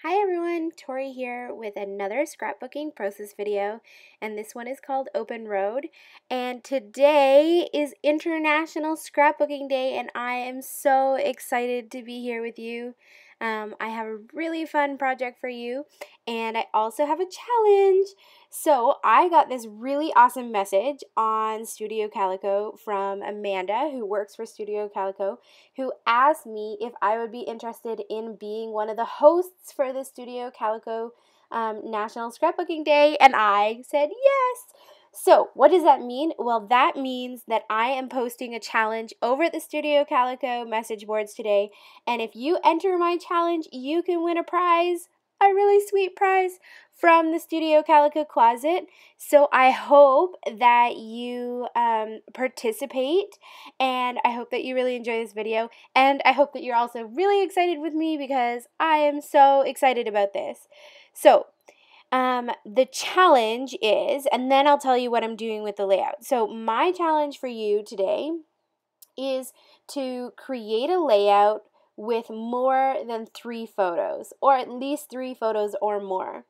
Hi everyone, Tori here with another scrapbooking process video, and this one is called Open Road. And today is International Scrapbooking Day, and I am so excited to be here with you. I have a really fun project for you, and I also have a challenge. So I got this really awesome message on Studio Calico from Amanda, who works for Studio Calico, who asked me if I would be interested in being one of the hosts for the Studio Calico National Scrapbooking Day, and I said yes. So, what does that mean? Well, that means that I am posting a challenge over at the Studio Calico message boards today, and if you enter my challenge, you can win a prize, a really sweet prize from the Studio Calico closet. So I hope that you participate, and I hope that you really enjoy this video, and I hope that you're also really excited with me because I am so excited about this. So the challenge is, and then I'll tell you what I'm doing with the layout. So my challenge for you today is to create a layout with more than 3 photos, or at least 3 photos or more.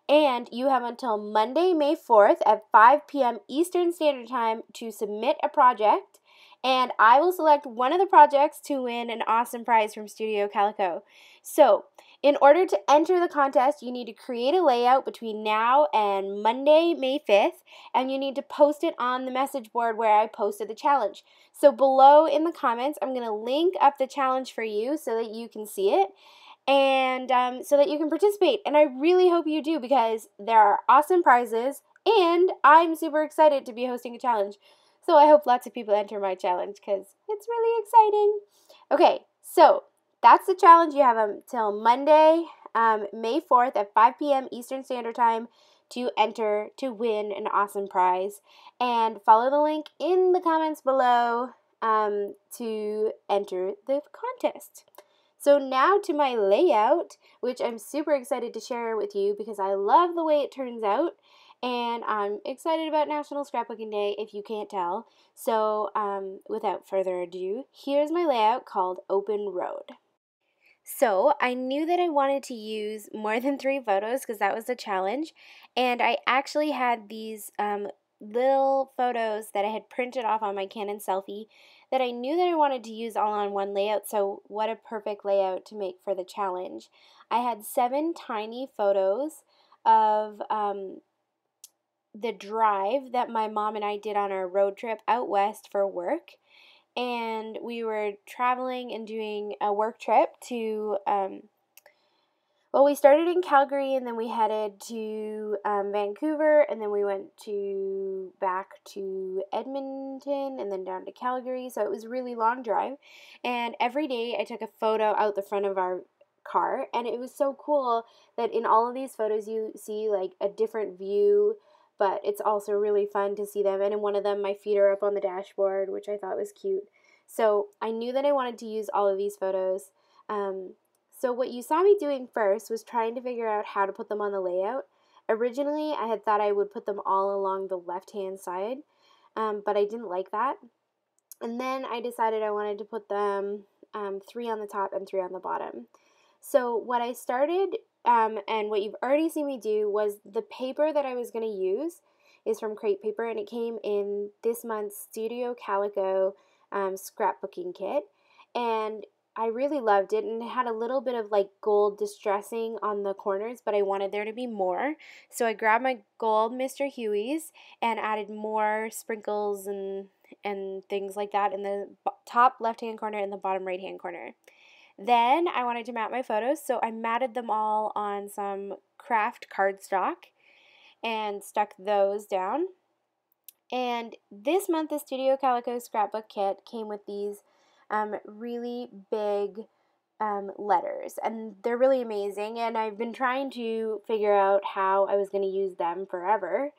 And you have until Monday, May 4th at 5 p.m. Eastern Standard Time to submit a project, and I will select one of the projects to win an awesome prize from Studio Calico. So, in order to enter the contest, you need to create a layout between now and Monday, May 5th, and you need to post it on the message board where I posted the challenge. So below in the comments, I'm going to link up the challenge for you so that you can see it, and so that you can participate. And I really hope you do, because there are awesome prizes, and I'm super excited to be hosting a challenge. So I hope lots of people enter my challenge because it's really exciting. Okay, so that's the challenge. You have until Monday, May 4th at 5 p.m. Eastern Standard Time to enter to win an awesome prize. And follow the link in the comments below to enter the contest. So now to my layout, which I'm super excited to share with you because I love the way it turns out, and I'm excited about National Scrapbooking Day if you can't tell. So without further ado, here's my layout called Open Road. So I knew that I wanted to use more than 3 photos because that was the challenge, and I actually had these little photos that I had printed off on my Canon selfie that I knew that I wanted to use all on one layout. So what a perfect layout to make for the challenge. I had 7 tiny photos of the drive that my mom and I did on our road trip out west for work. And we were traveling and doing a work trip to, well, we started in Calgary, and then we headed to Vancouver, and then we went back to Edmonton, and then down to Calgary. So it was a really long drive, and every day I took a photo out the front of our car, and it was so cool that in all of these photos you see like a different view, but it's also really fun to see them. And in one of them, my feet are up on the dashboard, which I thought was cute. So I knew that I wanted to use all of these photos. So what you saw me doing first was trying to figure out how to put them on the layout. Originally, I had thought I would put them all along the left-hand side, but I didn't like that. And then I decided I wanted to put them 3 on the top and 3 on the bottom. So what I started, and what you've already seen me do, was the paper that I was going to use is from Crate Paper, and it came in this month's Studio Calico scrapbooking kit, and I really loved it, and it had a little bit of like gold distressing on the corners, but I wanted there to be more, so I grabbed my gold Mr. Huey's and added more sprinkles and things like that in the top left-hand corner and the bottom right-hand corner. Then I wanted to mat my photos, so I matted them all on some craft cardstock and stuck those down. And this month, the Studio Calico scrapbook kit came with these really big letters, and they're really amazing, and I've been trying to figure out how I was going to use them forever,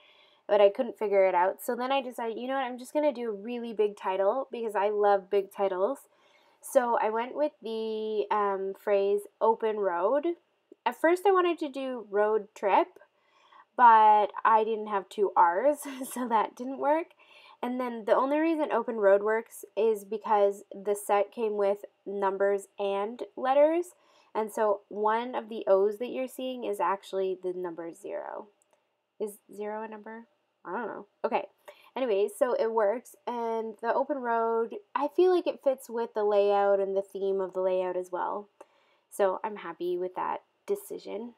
but I couldn't figure it out. So then I decided, you know what, I'm just going to do a really big title because I love big titles. So I went with the phrase Open Road. At first I wanted to do road trip, but I didn't have 2 R's, so that didn't work. And then the only reason Open Road works is because the set came with numbers and letters, And so one of the O's that you're seeing is actually the number 0. Is 0 a number? I don't know. Okay. Anyways, so it works, and the open road, I feel like it fits with the layout and the theme of the layout as well. So I'm happy with that decision.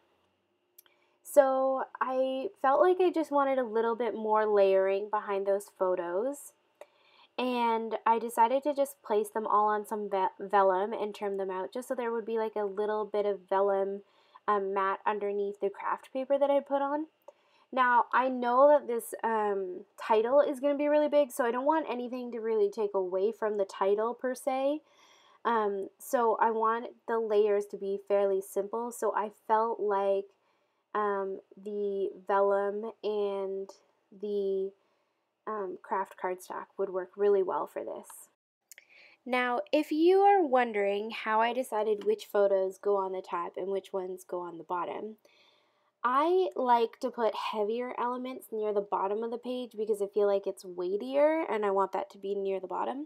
So I felt like I just wanted a little bit more layering behind those photos. And I decided to just place them all on some vellum and trim them out just so there would be like a little bit of vellum mat underneath the craft paper that I put on. Now, I know that this title is going to be really big, so I don't want anything to really take away from the title per se. So I want the layers to be fairly simple, so I felt like the vellum and the craft cardstock would work really well for this. Now, if you are wondering how I decided which photos go on the top and which ones go on the bottom, I like to put heavier elements near the bottom of the page because I feel like it's weightier and I want that to be near the bottom.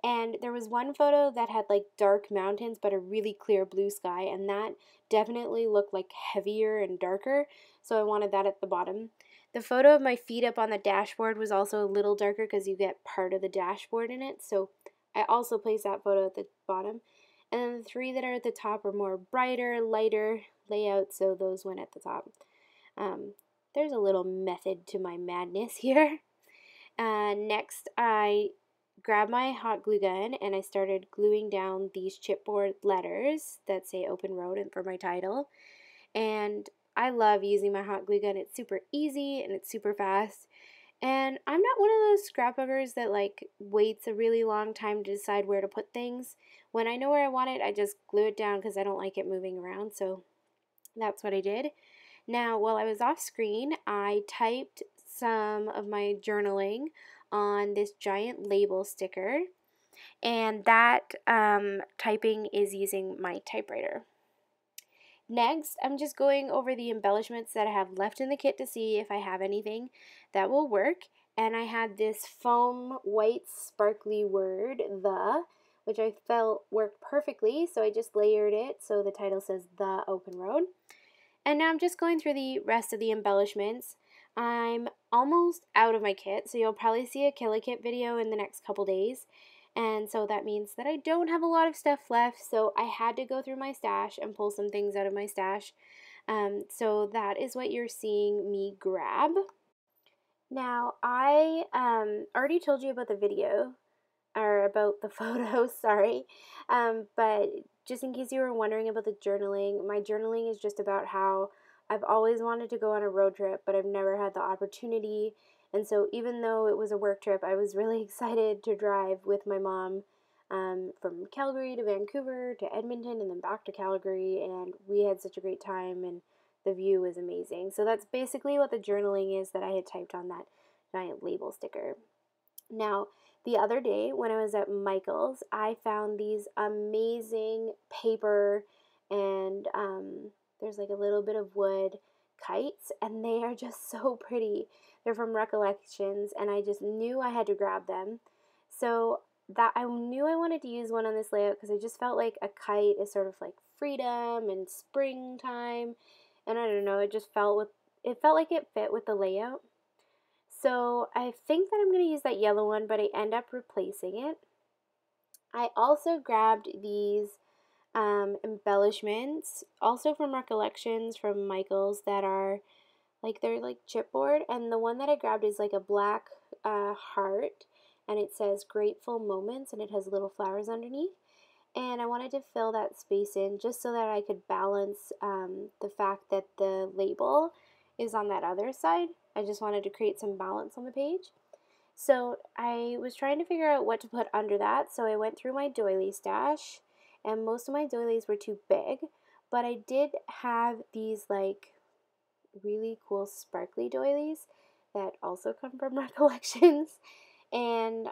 And there was one photo that had like dark mountains but a really clear blue sky, and that definitely looked like heavier and darker, so I wanted that at the bottom. The photo of my feet up on the dashboard was also a little darker because you get part of the dashboard in it, so I also placed that photo at the bottom. And then the 3 that are at the top are more brighter, lighter layout, so those went at the top. There's a little method to my madness here. Next, I grabbed my hot glue gun and I started gluing down these chipboard letters that say Open Road and for my title. And I love using my hot glue gun. It's super easy and it's super fast. And I'm not one of those scrapbookers that like waits a really long time to decide where to put things. When I know where I want it, I just glue it down because I don't like it moving around. So that's what I did. Now, while I was off screen, I typed some of my journaling on this giant label sticker, and that typing is using my typewriter. Next, I'm just going over the embellishments that I have left in the kit to see if I have anything that will work. And I had this foam white sparkly word, the, which I felt worked perfectly, so I just layered it so the title says The Open Road. And now I'm just going through the rest of the embellishments. I'm almost out of my kit, so you'll probably see a Calico video in the next couple days. And so that means that I don't have a lot of stuff left, so I had to go through my stash and pull some things out of my stash. So that is what you're seeing me grab. Now, I already told you about the video, or about the photos, sorry, but just in case you were wondering about the journaling, my journaling is just about how I've always wanted to go on a road trip, but I've never had the opportunity. And so even though it was a work trip, I was really excited to drive with my mom from Calgary to Vancouver to Edmonton and then back to Calgary, and we had such a great time and the view was amazing. So that's basically what the journaling is that I had typed on that giant label sticker. Now, the other day when I was at Michael's, I found these amazing paper and there's like a little bit of wood kites, and they are just so pretty. They're from Recollections, and I just knew I had to grab them. So that I knew I wanted to use one on this layout because I just felt like a kite is sort of like freedom and springtime, and I don't know, it felt like it fit with the layout. So I think that I'm going to use that yellow one, but I end up replacing it. I also grabbed these embellishments, also from Recollections from Michael's, that are like, they're like chipboard, and the one that I grabbed is like a black heart, and it says Grateful Moments, and it has little flowers underneath. And I wanted to fill that space in just so that I could balance the fact that the label is on that other side. I just wanted to create some balance on the page. So I was trying to figure out what to put under that, so I went through my doily stash, and most of my doilies were too big, but I did have these like really cool sparkly doilies that also come from Recollections, and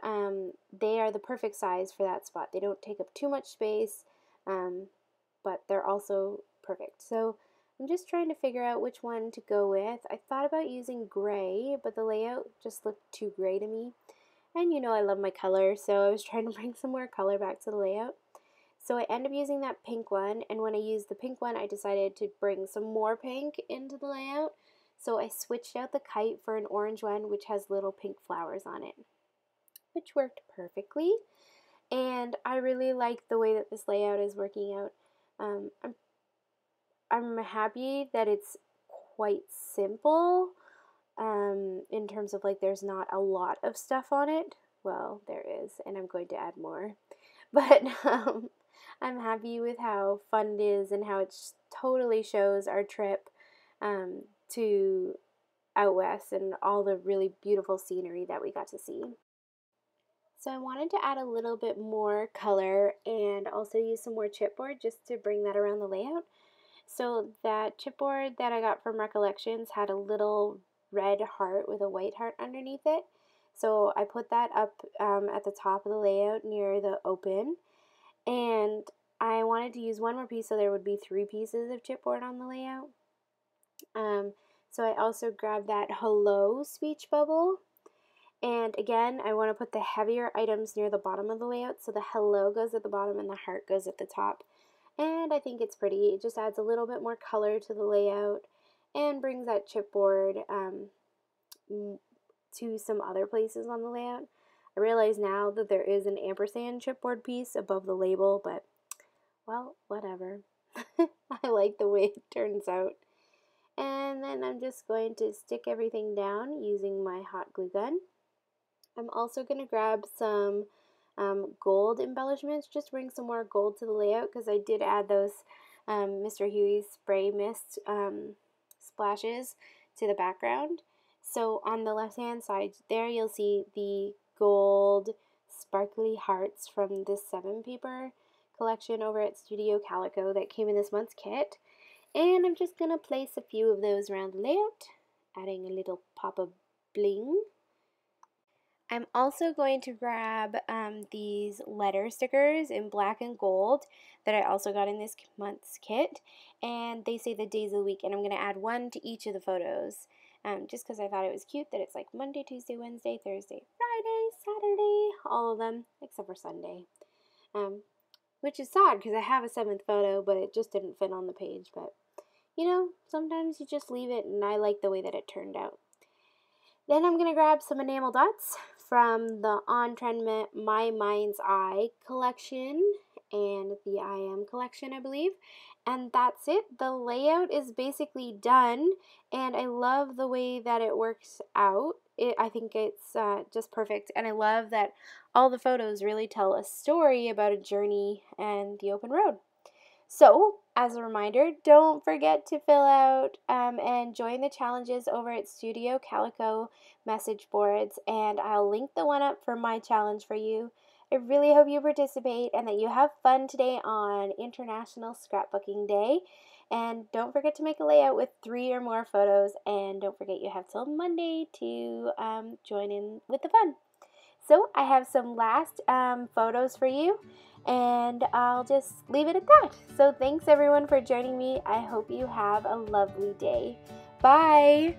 they are the perfect size for that spot. They don't take up too much space, but they're also perfect. So I'm just trying to figure out which one to go with. I thought about using gray, but the layout just looked too gray to me. And you know I love my color, so I was trying to bring some more color back to the layout. So I end up using that pink one, and when I used the pink one, I decided to bring some more pink into the layout. So I switched out the kite for an orange one, which has little pink flowers on it, which worked perfectly. And I really like the way that this layout is working out. I'm happy that it's quite simple in terms of like there's not a lot of stuff on it. Well, there is, and I'm going to add more. But I'm happy with how fun it is and how it totally shows our trip to out west and all the really beautiful scenery that we got to see. So I wanted to add a little bit more color and also use some more chipboard just to bring that around the layout. So that chipboard that I got from Recollections had a little red heart with a white heart underneath it. So I put that up at the top of the layout near the open. And I wanted to use one more piece so there would be 3 pieces of chipboard on the layout. So I also grabbed that hello speech bubble. And again, I want to put the heavier items near the bottom of the layout, so the hello goes at the bottom and the heart goes at the top. And I think it's pretty. It just adds a little bit more color to the layout and brings that chipboard to some other places on the layout. I realize now that there is an ampersand chipboard piece above the label, but, well, whatever. I like the way it turns out. And then I'm just going to stick everything down using my hot glue gun. I'm also going to grab some gold embellishments, just bring some more gold to the layout because I did add those Mr. Huey's spray mist splashes to the background. So on the left hand side there you'll see the gold sparkly hearts from this 7 paper collection over at Studio Calico that came in this month's kit. And I'm just going to place a few of those around the layout, adding a little pop of bling. I'm also going to grab these letter stickers in black and gold that I also got in this month's kit, and they say the days of the week, and I'm going to add 1 to each of the photos, just because I thought it was cute that it's like Monday, Tuesday, Wednesday, Thursday, Friday, Saturday, all of them, except for Sunday, which is sad because I have a 7th photo, but it just didn't fit on the page, but, you know, sometimes you just leave it, and I like the way that it turned out. Then I'm going to grab some enamel dots from the On Trend My Mind's Eye collection and the I Am collection, I believe. And that's it. The layout is basically done, and I love the way that it works out. I think it's just perfect, and I love that all the photos really tell a story about a journey and the open road. So, as a reminder, don't forget to fill out and join the challenges over at Studio Calico message boards, and I'll link the one up for my challenge for you. I really hope you participate and that you have fun today on International Scrapbooking Day. And don't forget to make a layout with 3 or more photos, and don't forget you have till Monday to join in with the fun. So I have some last photos for you, and I'll just leave it at that. So thanks everyone for joining me. I hope you have a lovely day. Bye!